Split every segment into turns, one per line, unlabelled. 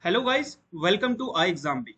Hello guys, welcome to I exam B.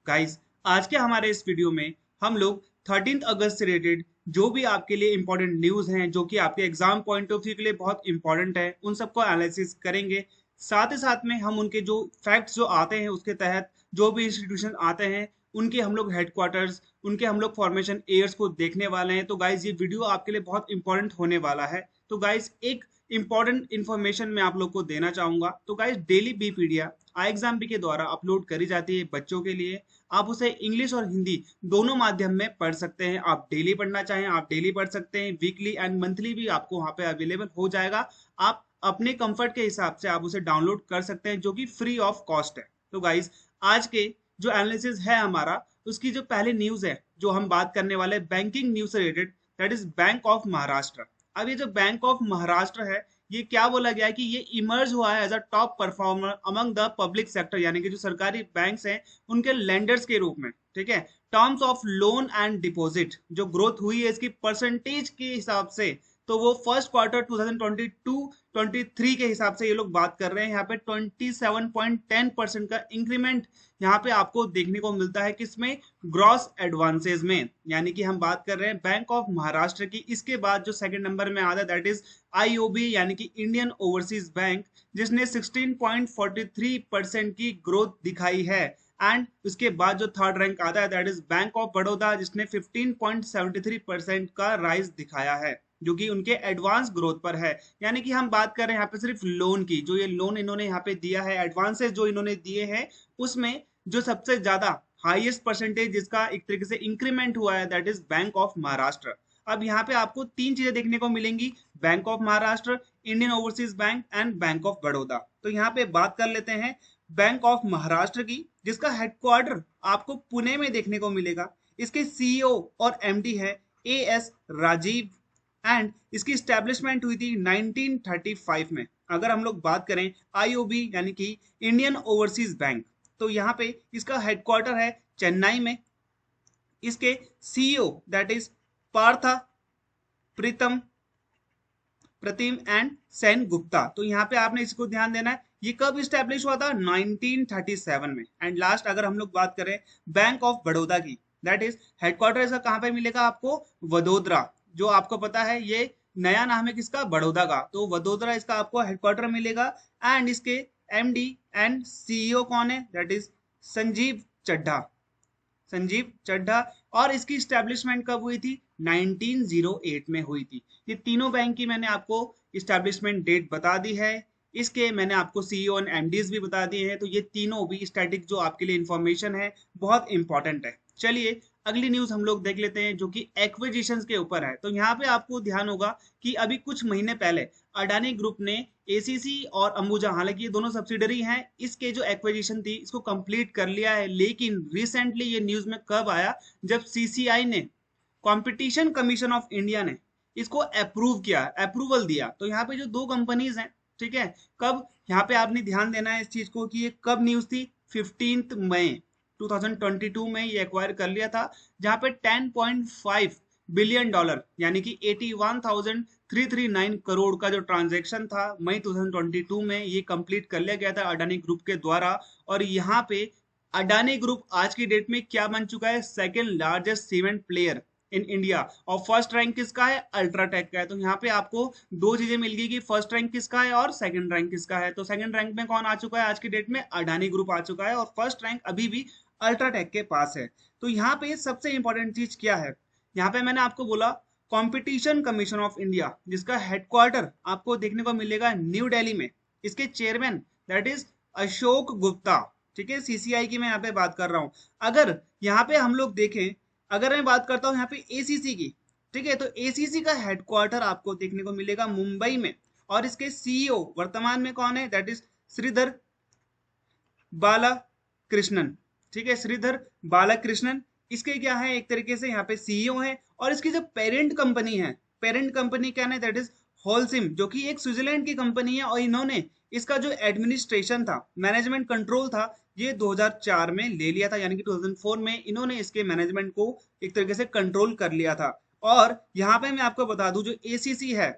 Guys, आज के हमारे इस वीडियो में हम लोग 13 अगस्त से रिलेटेड जो भी आपके लिए इंपॉर्टेंट न्यूज़ हैं जो कि आपके एग्जाम पॉइंट ऑफ व्यू के लिए बहुत इंपॉर्टेंट है, उन सबको एनालिसिस करेंगे। साथ ही साथ में हम उनके जो फैक्ट्स जो आते हैं उसके तहत जो भी इंस्टीट्यूशन आते हैं उनके हम लोग हेडक्वार्टर्स, उनके हम लोग फॉर्मेशन एयर्स को देखने वाले हैं। तो गाइस, ये वीडियो आपके लिए बहुत इंपॉर्टेंट होने वाला है। तो गाइस, एक इंपॉर्टेंट इन्फॉर्मेशन मैं आप लोग को देना चाहूंगा। तो गाइस, डेली बीपीडिया आई एग्जाम बी के द्वारा अपलोड करी जाती है बच्चों के लिए। आप उसे इंग्लिश और हिंदी दोनों माध्यम में पढ़ सकते हैं। आप डेली पढ़ना चाहें आप डेली पढ़ सकते हैं, वीकली एंड मंथली भी आपको वहां पे अवेलेबल हो जाएगा। आप अपने कंफर्ट के हिसाब से आप उसे डाउनलोड कर सकते हैं, जो कि फ्री ऑफ कॉस्ट है। तो गाइस, आज के जो एनालिसिस है हमारा, उसकी जो पहली न्यूज है जो हम बात करने वाले बैंकिंग न्यूज से related, that is bank of Maharashtra. अब ये जो बैंक ऑफ महाराष्ट्र है, ये क्या बोला गया है कि ये इमर्ज हुआ है as a top performer among the public sector, यानी कि जो सरकारी बैंक्स हैं उनके लेंडर्स के रूप में। ठीक है, terms of loan and deposit जो ग्रोथ हुई है इसकी परसेंटेज के हिसाब से, तो वो फर्स्ट क्वार्टर 2022-23 के हिसाब से ये लोग बात कर रहे हैं। यहाँ पे 27.10% का इंक्रीमेंट यहाँ पे आपको देखने को मिलता है, किसमें? ग्रॉस एडवांसेस में। यानी कि हम बात कर रहे हैं बैंक ऑफ महाराष्ट्र की। इसके बाद जो सेकंड नंबर में आता है दैट इज आईओबी, यानी कि इंडियन ओवरसीज बैंक, जिसने 16.43% की ग्रोथ दिखाई है। एंड उसके बाद जो थर्ड रैंक आता है that is bank of Baroda, जिसने 15.73% का राइज दिखाया है, जो कि उनके एडवांस ग्रोथ पर है। यानी कि हम बात कर रहे हैं यहाँ पे सिर्फ लोन की, जो ये लोन इन्होंने यहाँ पे दिया है, एडवांसेस जो इन्होंने दिए हैं, उसमें जो सबसे ज्यादा हाईएस्ट परसेंटेज जिसका एक तरीके से इंक्रीमेंट हुआ है that is bank of Maharashtra. अब यहाँ पे आपको तीन चीजें देखने को मिलेंगी: bank of Maharashtra, Indian overseas bank and bank of Baroda. तो यहाँ पे बात कर लेते हैं बैंक ऑफ महाराष्ट्र की, जिसका हेडक्वार्टर आपको पुणे में देखने को मिलेगा। इसके सीईओ और एमडी है ए एस राजीव, एंड इसकी स्टैब्लिशमेंट हुई थी 1935 में। अगर हम लोग बात करें आईओबी यानी कि इंडियन ओवरसीज बैंक, तो यहाँ पे इसका हेडक्वार्टर है चेन्नई में। इसके CEO that is Partha Pritam Pratim and Sen Gupta. तो यहाँ पे आपने इसको ध्यान देना है, ये कब स्टैब्लिश हुआ था? 1937 में। एंड लास्ट अगर हम लोग बात करें बैंक ऑफ बड़ौदा की, दैट इज हेडक्वार्टर इसका कहाँ पे मिलेगा आपको? वडोदरा। जो आपको पता है ये नया नाम है किसका? बड़ौदा का। तो वडोदरा इसका आपको हेडक्वार्टर मिलेगा। एंड इसके एमडी एंड सीईओ कौन है? That is Sanjiv Chadha, Sanjiv Chadha. और इसकी स्टैब्लिशमेंट कब हुई थी? 1908 में हुई थी। ये तीनों बैंक की मैंने आपको स्टैब्लिशमेंट डेट बता दी है। इसके मैंने आपको सीईओ एंड एमडीज भी बता दिए हैं। तो ये तीनों भी स्टैटिक जो आपके लिए इंफॉर्मेशन है बहुत इंपॉर्टेंट है। चलिए अगली न्यूज हम लोग देख लेते हैं जो कि एक्विजिशंस के ऊपर है। तो यहाँ पे आपको ध्यान होगा कि अभी कुछ महीने पहले अडानी ग्रुप ने एसीसी और अंबुजा, हालांकि ये दोनों सब्सिडरी हैं, इसके जो एक्विजिशन थी इसको कंप्लीट कर लिया है। लेकिन रिसेंटली ये न्यूज में कब आया? जब सीसीआई ने, कंपटीशन कमीशन ऑफ इंडिया ने इसको अप्रूव किया, अप्रूवल दिया। तो यहाँ पे जो दो कंपनीज हैं, ठीक है, कब? यहाँ पे आपने ध्यान देना है इस चीज को कि ये कब न्यूज थी? 15 मई 2022 में ये एक्वायर कर लिया था, जहां पे 10.5 बिलियन डॉलर यानी कि 81,339 करोड़ का जो ट्रांजैक्शन था मई 2022 में ये कंप्लीट कर लिया गया था अडानी ग्रुप के द्वारा। और यहाँ पे अडानी ग्रुप आज की डेट में क्या बन चुका है? Second largest cement player in India. और फर्स्ट रैंक किसका है? अल्ट्राटेक का है। तो यहाँ पे आपको दो चीजें मिल गई कि फर्स्ट रैंक किसका है और सेकंड रैंक किसका है। तो सेकंड रैंक में कौन आ चुका है आज की डेट में? अडानी ग्रुप आ चुका है, और फर्स्ट रैंक अभी भी अल्ट्राटेक के पास है। तो यहाँ पे सबसे इंपॉर्टेंट चीज क्या है? यहाँ पे मैंने आपको बोला कंपटीशन कमीशन ऑफ इंडिया, जिसका हेडक्वार्टर आपको देखने को मिलेगा न्यू दिल्ली में। इसके chairman that is Ashok Gupta. ठीक है, सीसीआई की मैं यहाँ पे बात कर रहा हूँ। अगर यहाँ पे हम लोग देखें, अगर मैं बात करता हूँ यहाँ पे एसीसी की, ठीक है, तो एसीसी का हेडक्वार्टर आपको देखने को मिलेगा मुंबई में। और इसके सीईओ वर्तमान में कौन है? That is Sridhar Balakrishnan. ठीक है, श्रीधर बालाकृष्णन इसके क्या है? एक तरीके से यहाँ पे सीईओ है। और इसकी जो पेरेंट कंपनी है, पेरेंट कंपनी क्या है? दैट इज होलसिम, जो कि एक स्विट्जरलैंड की कंपनी है। और इन्होंने इसका जो एडमिनिस्ट्रेशन था, मैनेजमेंट कंट्रोल था, ये 2004 में ले लिया था। यानी कि 2004 में इन्होंने इसके मैनेजमेंट को एक तरीके से कंट्रोल कर लिया था। और यहाँ पे मैं आपको बता दूं, जो एसीसी है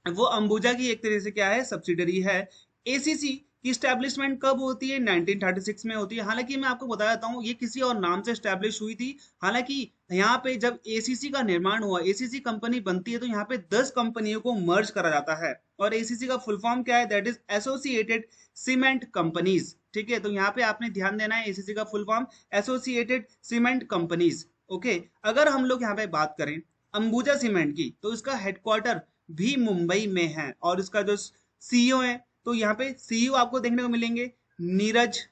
वो अंबुजा की एक तरीके से क्या है? सब्सिडरी है। एसीसी कि स्टैब्लिशमेंट कब होती है, 1936 में होती है। हालांकि मैं आपको बता देता हूँ ये किसी और नाम से स्टैब्लिश हुई थी। हालांकि यहाँ पे जब एसीसी का निर्माण हुआ, एसीसी कंपनी बनती है, तो यहाँ पे 10 कंपनियों को मर्ज करा जाता है। और एसीसी का फुल फॉर्म क्या है, that is associated cement companies. ठीक है, तो यहाँ पे आपने ध्यान देना है, एसीसी का full form associated cement companies. Okay, अगर हम लोग यहाँ पे बात करें अंबुजा सीमेंट की, तो इसका हेडक्वार्टर भी मुंबई में है। और इसका जो सीईओ है, तो यहाँ पे सीईओ आपको देखने को मिलेंगे नीरज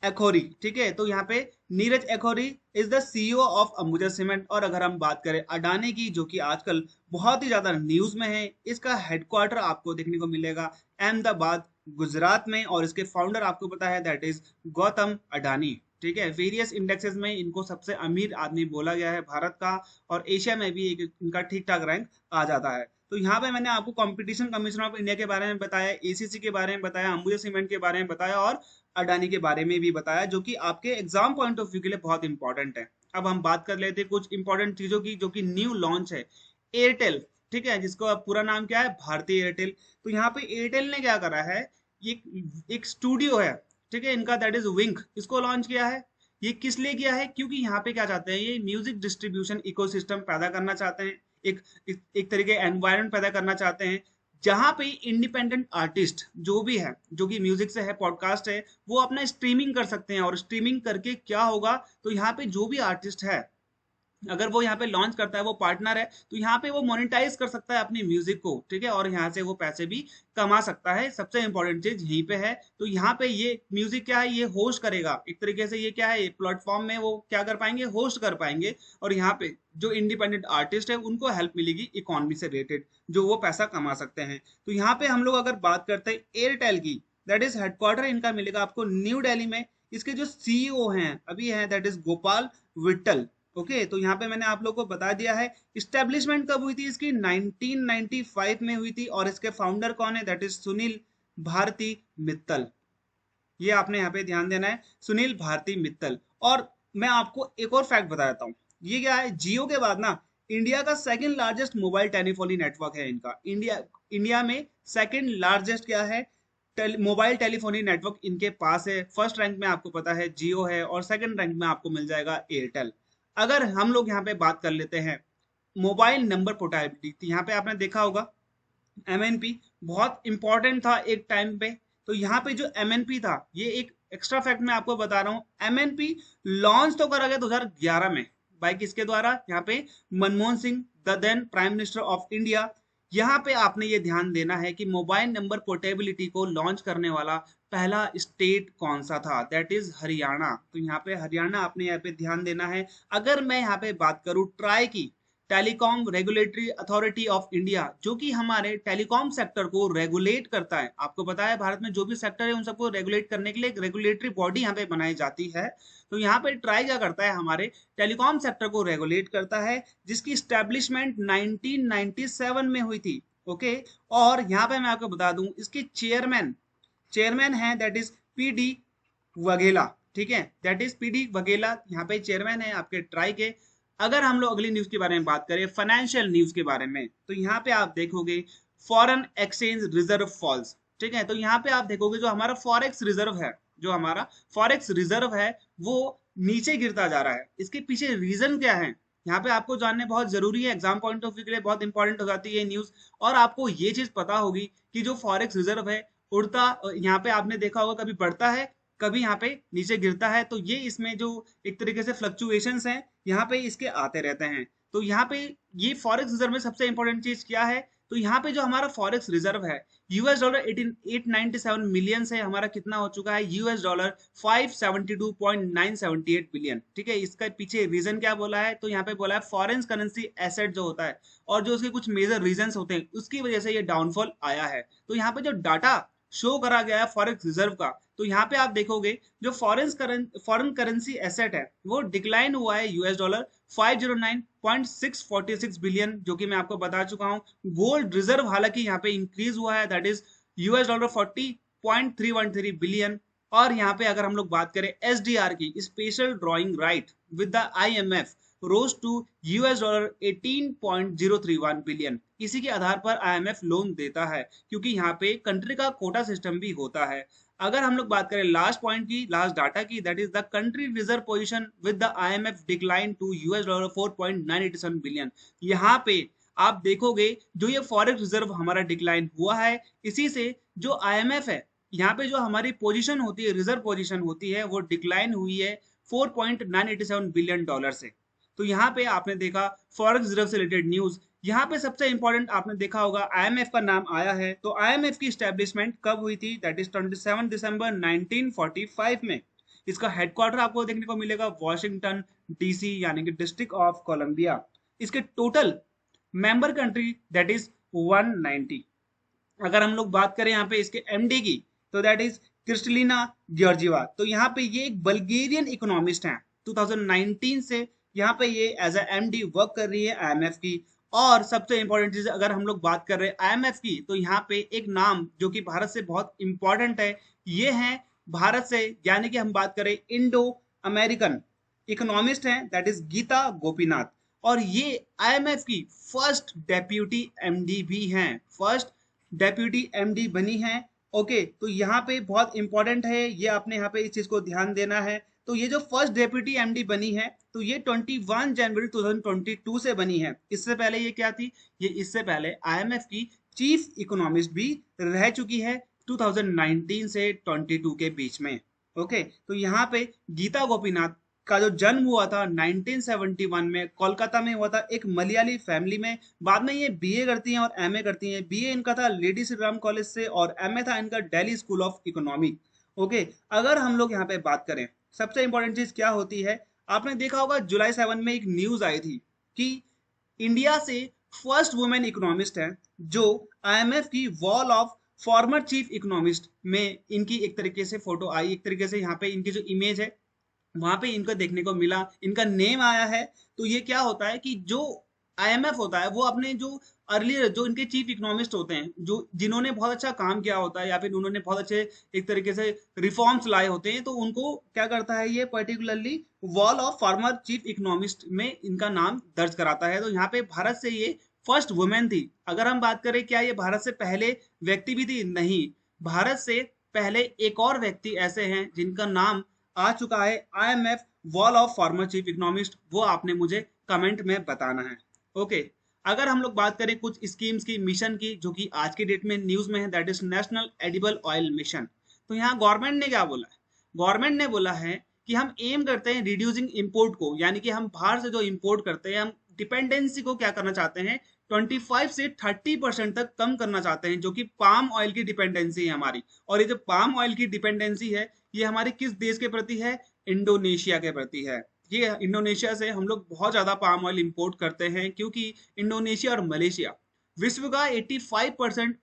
एखोरी। ठीक है, तो यहाँ पे Neeraj Akhoury is the CEO of Ambuja cement. और अगर हम बात करें अडानी की, जो कि आजकल बहुत ही ज्यादा न्यूज में है, इसका हेडक्वार्टर आपको देखने को मिलेगा अहमदाबाद गुजरात में। और इसके फाउंडर आपको पता है, दैट इज गौतम अडानी। ठीक है, वेरियस इंडेक्सेस में इनको सबसे अमीर आदमी बोला गया है भारत का, और एशिया में भी इनका ठीक ठाक रैंक आ जाता है। तो यहाँ पे मैंने आपको कंपटीशन कमीशन ऑफ इंडिया के बारे में बताया, एसीसी के बारे में बताया, अंबुजा सीमेंट के बारे में बताया, और अडानी के बारे में भी बताया, जो कि आपके एग्जाम पॉइंट ऑफ व्यू के लिए बहुत इंपॉर्टेंट है। अब हम बात कर लेते हैं कुछ इंपॉर्टेंट चीजों की, जो कि न्यू लॉन्च है, एयरटेल। ठीक है, जिसको अब पूरा नाम क्या है, भारतीय एयरटेल। तो यहाँ पे एयरटेल ने क्या करा है, ये एक स्टूडियो है, ठीक है, इनका, दैट इज विंक, इसको लॉन्च किया है। ये किस लिए किया है, क्योंकि यहाँ पे क्या चाहते हैं, ये म्यूजिक डिस्ट्रीब्यूशन इकोसिस्टम पैदा करना चाहते हैं, एक तरीके एनवायरनमेंट पैदा करना चाहते हैं, जहां पे इंडिपेंडेंट आर्टिस्ट जो भी है, जो कि म्यूजिक से है, पॉडकास्ट है, वो अपना स्ट्रीमिंग कर सकते हैं। और स्ट्रीमिंग करके क्या होगा, तो यहाँ पे जो भी आर्टिस्ट है, अगर वो यहाँ पे लॉन्च करता है, वो पार्टनर है, तो यहाँ पे वो मोनेटाइज कर सकता है अपनी म्यूजिक को। ठीक है, और यहाँ से वो पैसे भी कमा सकता है। सबसे इंपॉर्टेंट चीज यहीं पे है। तो यहाँ पे ये म्यूजिक क्या है, ये होस्ट करेगा एक तरीके से, ये क्या है, प्लेटफॉर्म में वो क्या कर पाएंगे, होस्ट कर पाएंगे। और यहाँ पे जो इंडिपेंडेंट आर्टिस्ट है, उनको हेल्प मिलेगी इकोनॉमी से रिलेटेड, जो वो पैसा कमा सकते हैं। तो यहाँ पे हम लोग अगर बात करते हैं एयरटेल की, दैट इज हेडक्वार्टर इनका मिलेगा आपको न्यू दिल्ली में। इसके जो सीईओ हैं अभी हैं, that is Gopal Whittle. Okay, तो यहाँ पे मैंने आप लोग को बता दिया है इस्टेब्लिशमेंट कब हुई थी इसकी, 1995 में हुई थी। और इसके फाउंडर कौन है, दैट इज सुनील भारती मित्तल। ये आपने यहाँ पे ध्यान देना है, सुनील भारती मित्तल। और मैं आपको एक और फैक्ट बता देता हूँ, ये क्या है, जियो के बाद ना इंडिया का second largest mobile telephony network है इनका। इंडिया में सेकंड लार्जेस्ट क्या है, मोबाइल टेलीफोनी नेटवर्क इनके पास है। फर्स्ट रैंक में आपको पता है जियो है, और सेकंड रैंक में आपको मिल जाएगा एयरटेल। अगर हम लोग यहाँ पे बात कर लेते हैं मोबाइल नंबर पोर्टेबिलिटी, यहाँ पे आपने देखा होगा एमएनपी बहुत इंपॉर्टेंट था एक टाइम पे। तो यहाँ पे जो एमएनपी था, ये एक एक्स्ट्रा फैक्ट मैं आपको बता रहा हूँ, एमएनपी लॉन्च तो करा गया 2011 में, बाई किसके द्वारा, यहाँ पे Manmohan Singh, the then prime minister of India. यहाँ पे आपने ये ध्यान देना है कि मोबाइल नंबर पोर्टेबिलिटी को लॉन्च करने वाला पहला स्टेट कौन सा था, दैट इज हरियाणा। तो यहाँ पे हरियाणा आपने यहाँ पे ध्यान देना है। अगर मैं यहाँ पे बात करूँ ट्राई की, telecom regulatory authority of India, जो कि हमारे टेलीकॉम सेक्टर को रेगुलेट करता है। आपको पता है भारत में जो भी सेक्टर है, उन सबको रेगुलेट करने के लिए एक रेगुलेटरी बॉडी यहाँ पे बनाई जाती है। तो यहाँ पे ट्राई क्या करता है, हमारे टेलीकॉम सेक्टर को रेगुलेट करता है, जिसकी स्टैब्लिशमेंट 1997 में हुई थी। ओके, और यहाँ पे मैं आपको बता दूं, इसके चेयरमैन है, दैट इज पीडी वघेला। ठीक है, दैट इज पीडी वघेला यहाँ पे चेयरमैन है आपके ट्राई के। अगर हम लोग अगली न्यूज के बारे में बात करें, फाइनेंशियल न्यूज के बारे में, तो यहाँ पे आप देखोगे फॉरेन एक्सचेंज रिजर्व फॉल्स। ठीक है, तो यहाँ पे आप देखोगे जो हमारा फॉरेक्स रिजर्व है, वो नीचे गिरता जा रहा है। इसके पीछे रीजन क्या है, यहाँ पे आपको जानने बहुत जरूरी है, एग्जाम पॉइंट ऑफ व्यू के लिए बहुत इंपॉर्टेंट हो जाती है न्यूज। और आपको ये चीज पता होगी कि जो फॉरेक्स रिजर्व है, उड़ता, यहाँ पे आपने देखा होगा कभी बढ़ता है, कभी यहाँ पे नीचे गिरता है। तो ये इसमें जो एक तरीके से फ्लक्चुएशंस हैं, यहाँ पे इसके आते रहते हैं। तो यहाँ पे ये फॉरेक्स रिजर्व में सबसे इंपॉर्टेंट चीज क्या है, तो यहाँ पे जो हमारा फॉरेक्स रिजर्व है, यूएस डॉलर 897 मिलियन से हमारा कितना हो चुका है, यूएस डॉलर 572.978 बिलियन। ठीक है, इसका पीछे रीजन क्या बोला है, तो यहाँ पे बोला है फॉरेन करेंसी एसेट जो होता है, और जो उसके कुछ मेजर रीजंस होते हैं, उसकी वजह से ये डाउनफॉल आया है। तो यहाँ पे जो डाटा शो करा गया है फॉरेक्स रिजर्व का, तो यहाँ पे आप देखोगे जो फॉरेन करेंसी एसेट है, वो डिक्लाइन हुआ है यूएस डॉलर 509.646 बिलियन, जो कि मैं आपको बता चुका हूँ। गोल्ड रिजर्व हालांकि यहाँ पे इंक्रीज हुआ है, that is US dollar 40.313 billion. और यहाँ पे अगर हम लोग बात करें एसडीआर की, special drawing right with the IMF, rose to $18.031 billion. इसी के आधार पर आईएमएफ लोन देता है, क्योंकि यहाँ पे कंट्री का कोटा सिस्टम भी होता है। अगर हम लोग बात करें लास्ट पॉइंट की, लास्ट डाटा की, that is the country reserve position with the IMF decline to $4.987 billion. यहाँ पे आप देखोगे जो ये फॉरेक्स रिजर्व हमारा डिक्लाइन हुआ है, इसी से जो आईएमएफ है, यहाँ पे जो हमारी पोजीशन होती है, रिजर्व पोजीशन होती है, वो डिक्लाइन हुई है $4.987 बिलियन से। तो यहाँ पे आपने देखा फॉरेक्स रिजर्व से रिलेटेड न्यूज। यहाँ पे सबसे इंपॉर्टेंट आपने देखा होगा आईएमएफ का नाम आया है, तो आईएमएफ की स्टैब्लिशमेंट कब हुई थी, दैट इज 27 दिसंबर 1945 में। इसका हेडक्वार्टर आपको देखने को मिलेगा वॉशिंगटन डीसी, यानी कि डिस्ट्रिक्ट ऑफ कोलंबिया। इसके total member country that is 190। अगर हम लोग बात करें यहाँ पे इसके एमडी की, तो दैट इज क्रिस्टलिना जॉर्जिवा। तो यहाँ पे ये एक बल्गेरियन इकोनॉमिस्ट हैं। 2019 से यहाँ पे ये एज ए एमडी वर्क कर रही है आईएमएफ की। और सबसे इंपॉर्टेंट चीज अगर हम लोग बात कर रहे हैं आईएमएफ की, तो यहाँ पे एक नाम जो कि भारत से बहुत इंपॉर्टेंट है, ये है भारत से, यानी कि हम बात करें इंडो अमेरिकन इकोनॉमिस्ट हैं, दैट इज गीता गोपीनाथ। और ये आईएमएफ की फर्स्ट डेप्यूटी एमडी भी हैं, फर्स्ट डेप्यूटी एमडी बनी है। ओके, तो यहाँ पे बहुत इंपॉर्टेंट है, ये आपने यहाँ पे इस चीज को ध्यान देना है। तो ये जो फर्स्ट डेप्यूटी एमडी बनी है, तो ये 21 जनवरी 2022 से बनी है। इससे पहले ये क्या थी, ये इससे पहले आईएमएफ की चीफ इकोनॉमिस्ट भी रह चुकी है 2019 से 22 के बीच में। ओके, तो यहाँ पे गीता गोपीनाथ का जो जन्म हुआ था 1971 में कोलकाता में हुआ था, एक मलयाली फैमिली में। बाद में ये बीए करती हैं और एमए करती हैं। बीए इनका था लेडी श्री राम कॉलेज से और एमए था इनका Delhi school of economic. Okay, अगर हम लोग यहाँ पे बात करें सबसे इंपॉर्टेंट चीज क्या होती है, आपने देखा होगा जुलाई 7 में एक न्यूज आई थी कि इंडिया से फर्स्ट वुमेन इकोनॉमिस्ट है जो आईएमएफ की wall of former chief economist में इनकी एक तरीके से फोटो आई, एक तरीके से यहाँ पे इनकी जो इमेज है वहां पे इनको देखने को मिला, इनका नेम आया है। तो ये क्या होता है कि जो आईएमएफ होता है वो अपने जो अर्लियर जो इनके चीफ इकोनॉमिस्ट होते हैं, जो जिन्होंने बहुत अच्छा काम किया होता है या फिर उन्होंने बहुत अच्छे एक तरीके से रिफॉर्म्स लाए होते हैं, तो उनको क्या करता है, ये particularly wall of former chief economist में इनका नाम दर्ज कराता है। तो यहाँ पे भारत से ये फर्स्ट वुमेन थी। अगर हम बात करें क्या ये भारत से पहले व्यक्ति भी थी, नहीं, भारत से पहले एक और व्यक्ति ऐसे हैं जिनका नाम आ चुका है IMF wall of former chief economist, वो आपने मुझे कमेंट में बताना है। ओके, अगर हम लोग बात करें कुछ स्कीम्स की, मिशन की, जो कि आज की डेट में न्यूज में है, that is national edible oil mission. तो यहाँ गवर्नमेंट ने क्या बोला है, गवर्नमेंट ने बोला है कि हम एम करते हैं रिड्यूसिंग इंपोर्ट को, यानी कि हम बाहर से जो इंपोर्ट करते हैं, हम डिपेंडेंसी को क्या करना चाहते हैं, 25 से 30% तक कम करना चाहते हैं, जो कि पाम ऑयल की डिपेंडेंसी है हमारी। और ये जो पाम ऑयल की डिपेंडेंसी है, ये हमारी किस देश के प्रति है, इंडोनेशिया के प्रति है। ये इंडोनेशिया से हम लोग बहुत ज्यादा पाम ऑयल इंपोर्ट करते हैं, क्योंकि इंडोनेशिया और मलेशिया विश्व का 85%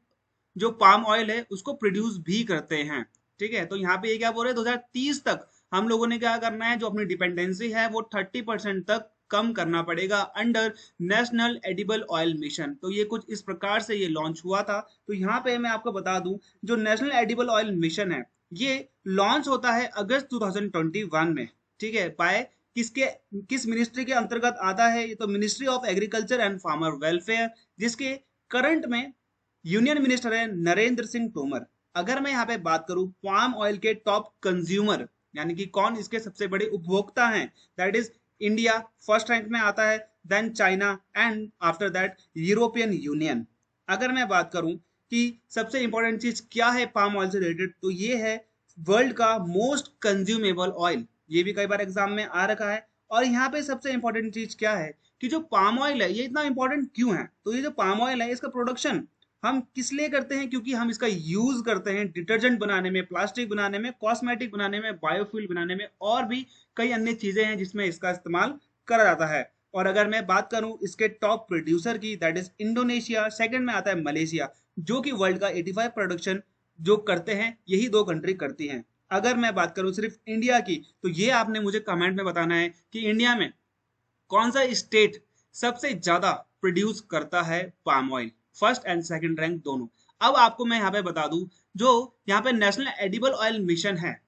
जो पाम ऑयल है उसको प्रोड्यूस भी करते हैं। ठीक है, तो यहाँ पे ये क्या बोल रहे हैं, 2030 तक हम लोगों ने क्या करना है, जो अपनी डिपेंडेंसी है वो 30% तक कम करना पड़ेगा under national edible oil mission. तो ये कुछ इस प्रकार से ये लॉन्च हुआ था। तो यहाँ पे मैं आपको बता दूं, जो नेशनल एडिबल ऑयल मिशन है ये लॉन्च होता है अगस्त 2021 में। ठीक है, बाय किस मिनिस्ट्री के अंतर्गत आता है, ये तो ministry of agriculture and farmer welfare, जिसके करंट में यूनियन मिनिस्टर है नरेंद्र सिंह तोमर। अगर मैं यहाँ पे बात करूं पाम ऑयल के टॉप कंज्यूमर, यानी कि कौन इसके सबसे बड़े उपभोक्ता हैं, that is India first rank में आता है, then China and after that European Union. अगर मैं बात करूं कि सबसे इंपॉर्टेंट चीज क्या है पाम ऑयल से रिलेटेड, तो ये है वर्ल्ड का मोस्ट कंज्यूमेबल ऑयल। ये भी कई बार एग्जाम में आ रखा है। और यहाँ पे सबसे इंपॉर्टेंट चीज क्या है कि जो पाम ऑयल है ये इतना इंपॉर्टेंट क्यों है, तो ये जो पाम ऑयल है इसका प्रोडक्शन हम किस लिए करते हैं, क्योंकि हम इसका यूज करते हैं डिटर्जेंट बनाने में, प्लास्टिक बनाने में, कॉस्मेटिक बनाने में, बायोफ्यूल बनाने में, और भी कई अन्य चीजें हैं जिसमें इसका इस्तेमाल करा जाता है। और अगर मैं बात करूं इसके टॉप प्रोड्यूसर की, दैट इज इंडोनेशिया, सेकंड में आता है मलेशिया, जो कि वर्ल्ड का 85 प्रोडक्शन जो करते हैं यही दो कंट्री करती हैं। अगर मैं बात करूं सिर्फ इंडिया की, तो ये आपने मुझे कमेंट में बताना है कि इंडिया में कौन सा स्टेट सबसे ज्यादा प्रोड्यूस करता है palm oil, first and second rank दोनों। अब आपको मैं यहाँ पे बता दूं, जो यहाँ पे नेशनल एडिबल ऑयल मिशन है,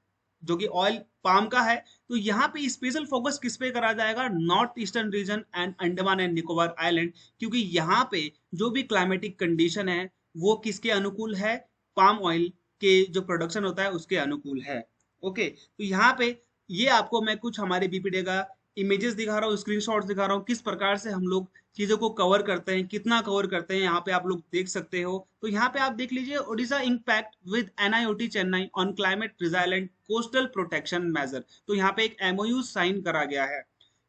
जो कि ऑयल पाम का है, तो यहाँ पे स्पेशल फोकस किस पे करा जाएगा, north eastern region and Andaman and Nicobar island, क्योंकि यहाँ पे जो भी क्लाइमेटिक कंडीशन है वो किसके अनुकूल है, पाम ऑयल के जो प्रोडक्शन होता है उसके अनुकूल है। ओके, तो यहाँ पे ये आपको मैं कुछ हमारे बीपीडे का इमेजेस दिखा रहा हूँ, स्क्रीनशॉट्स दिखा रहा हूँ, किस प्रकार से हम लोग चीजों को कवर करते हैं, कितना कवर करते हैं, यहाँ पे आप लोग देख सकते हो। तो यहाँ पे आप देख लीजिए, Odisha impact with NIOT Chennai on climate resilient coastal protection measure. तो यहाँ पे एक एमओयू साइन करा गया है,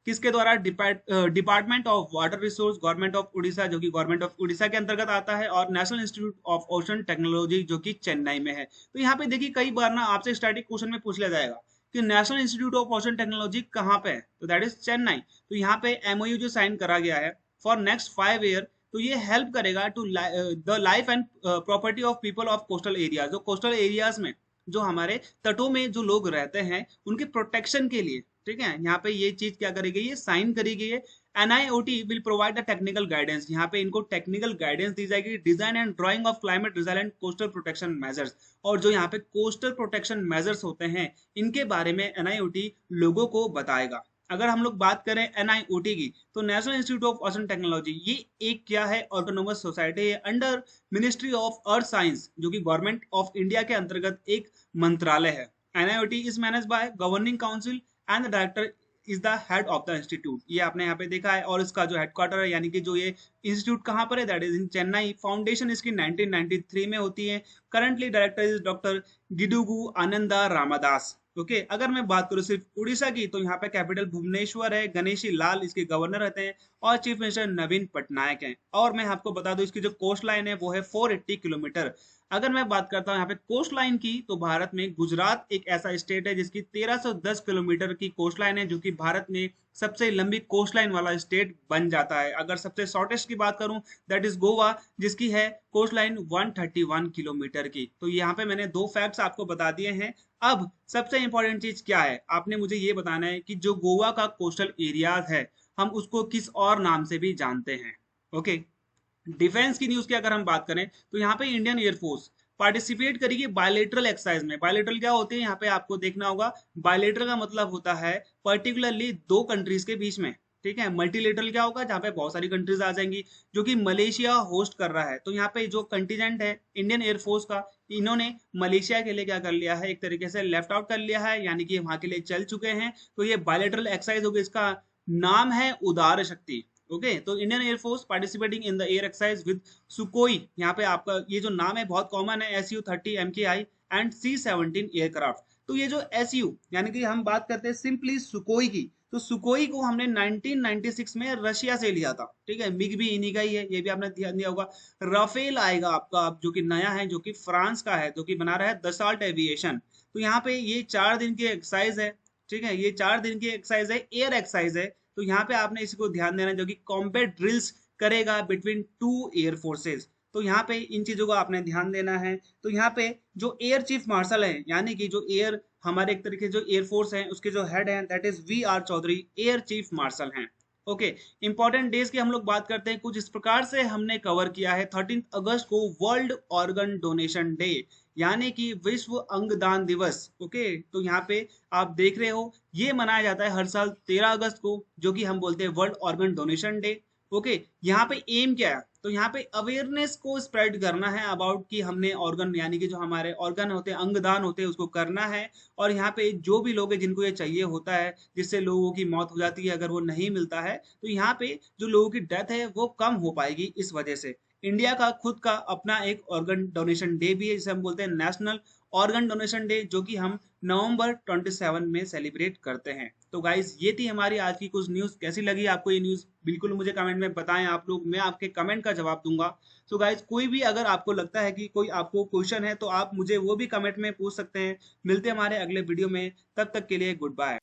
किसके द्वारा, department of water resource, government of Orissa जो कि गवर्नमेंट ऑफ उड़ीसा के अंतर्गत आता है, और national institute of ocean technology जो कि चेन्नई में है। तो यहाँ पे देखिए कई बार ना आपसे स्टैटिक क्वेश्चन में पूछ लिया जाएगा कि national institute of ocean technology कहाँ पे है, तो दैट इज चेन्नई। तो यहाँ पे एमओयू जो साइन करा गया है फॉर नेक्स्ट 5 ईयर, तो ये हेल्प करेगा to the life and property of people of coastal areas, जो कोस्टल एरियाज में जो हमारे तटों में जो लोग रहते हैं उनके प्रोटेक्शन के लिए। ठीक है, यहाँ पे ये चीज क्या करी गई है, साइन करी गई है। NIOT will provide the technical guidance, यहाँ पे इनको टेक्निकल गाइडेंस दी जाएगी, design and drawing of climate resilient coastal protection measures, और जो यहाँ पे कोस्टल प्रोटेक्शन मेजर्स होते हैं इनके बारे में एनआईओटी लोगों को बताएगा। अगर हम लोग बात करें एनआईओटी की, तो national institute of ocean technology ये एक क्या है, ऑटोनोमस सोसाइटी है under ministry of earth science, जो कि गवर्नमेंट ऑफ इंडिया के अंतर्गत एक मंत्रालय है। NIOT is manage by governing council and the director is the head of the institute, ये आपने यहाँ पे देखा है। और इसका जो हेडक्वार्टर है, यानी कि जो ये इंस्टीट्यूट कहाँ पर है, that is in Chennai. Foundation इसकी 1993 में होती है। Currently director is doctor Gidugu Ananda Ramadas. Okay, अगर मैं बात करूँ सिर्फ उड़ीसा की, तो यहाँ पे कैपिटल भुवनेश्वर है, गणेशी लाल इसके गवर्नर रहते हैं, और चीफ मिनिस्टर नवीन पटनायक हैं। और मैं आपको बता दूं इसकी जो कोस्ट लाइन है वो है 480 किलोमीटर। अगर मैं बात करता हूँ यहाँ पे कोस्ट लाइन की, तो भारत में गुजरात एक ऐसा स्टेट है जिसकी 1310 किलोमीटर की कोस्ट लाइन है, जो कि भारत में सबसे लंबी कोस्ट लाइन वाला स्टेट बन जाता है। अगर सबसे शॉर्टेस्ट की बात करूं, दैट इज गोवा, जिसकी है कोस्ट लाइन 131 किलोमीटर की। तो यहाँ पे मैंने 2 फैक्ट्स आपको बता दिए हैं। अब सबसे इंपॉर्टेंट चीज क्या है, आपने मुझे ये बताना है कि जो गोवा का कोस्टल एरियाज है हम उसको किस और नाम से भी जानते हैं। ओके, डिफेंस की न्यूज की अगर हम बात करें, तो यहाँ पे इंडियन एयरफोर्स पार्टिसिपेट करेगी बायलेटरल एक्सरसाइज में। बायलेटरल क्या होते हैं, यहाँ पे आपको देखना होगा। बायलेटरल का मतलब होता है पर्टिकुलरली 2 कंट्रीज के बीच में। ठीक है, मल्टीलेटरल क्या होगा, जहाँ पे बहुत सारी कंट्रीज आ जाएंगी, जो कि मलेशिया होस्ट कर रहा है। तो यहाँ पे जो कंटीजेंट है इंडियन एयरफोर्स का, इन्होंने मलेशिया के लिए क्या कर लिया है, एक तरीके से लेफ्ट आउट कर लिया है, यानी कि वहां के लिए चल चुके हैं। तो ये बायलेटरल एक्सरसाइज होगी, इसका नाम है उदार शक्ति। ओके, तो Indian air force participating in the air exercise with सुकोई, यहाँ पे आपका ये जो नाम है बहुत कॉमन है, SU-30 MKI and C-17 aircraft. तो ये जो SU यानी कि हम बात करते हैं सिंपली सुकोई की, तो सुकोई को हमने 1996 में रशिया से लिया था। ठीक है, मिग भी इन्हीं का ही है, ये भी आपने ध्यान दिया होगा। राफेल आएगा आपका जो कि नया है, जो कि फ्रांस का है, जो कि बना रहा है दसाल्ट एविएशन। तो यहाँ पे ये 4 दिन की एक्सरसाइज है। ठीक है, ये 4 दिन की एक्सरसाइज है, एयर एक्सरसाइज है। तो यहाँ पे आपने इसी को ध्यान देना, जो कि कॉम्बैट ड्रिल्स करेगा बिटवीन 2 एयर फोर्सेस। तो यहाँ पे इन चीजों को आपने ध्यान देना है। तो यहाँ पे जो एयर चीफ मार्शल है, यानी कि जो एयर हमारे एक तरीके जो एयरफोर्स है उसके जो हेड हैं, that is VR Chaudhary, air chief marshal हैं। ओके, इंपॉर्टेंट डेज की हम लोग बात करते हैं, कुछ इस प्रकार से हमने कवर किया है। 13 अगस्त को वर्ल्ड ऑर्गन डोनेशन डे, यानी कि विश्व अंगदान दिवस। ओके, तो यहाँ पे आप देख रहे हो ये मनाया जाता है हर साल 13 अगस्त को, जो कि हम बोलते हैं world organ donation day. Okay, यहाँ पे एम क्या है, तो यहाँ पे अवेयरनेस को स्प्रेड करना है अबाउट कि हमने ऑर्गन, यानी कि जो हमारे ऑर्गन होते हैं, अंगदान होते हैं, उसको करना है। और यहाँ पे जो भी लोग हैं जिनको ये चाहिए होता है, जिससे लोगों की मौत हो जाती है अगर वो नहीं मिलता है, तो यहाँ पे जो लोगों की डेथ है वो कम हो पाएगी इस वजह से। इंडिया का खुद का अपना एक ऑर्गन डोनेशन डे भी है, जिसे हम बोलते हैं नेशनल ऑर्गन डोनेशन डे, जो कि हम नवंबर 27 में सेलिब्रेट करते हैं। तो गाइज ये थी हमारी आज की कुछ न्यूज। कैसी लगी आपको ये न्यूज, बिल्कुल मुझे कमेंट में बताएं आप लोग, मैं आपके कमेंट का जवाब दूंगा। तो गाइज कोई भी अगर आपको लगता है कि कोई आपको क्वेश्चन है, तो आप मुझे वो भी कमेंट में पूछ सकते हैं। मिलते हैं हमारे अगले वीडियो में, तब तक के लिए गुड बाय।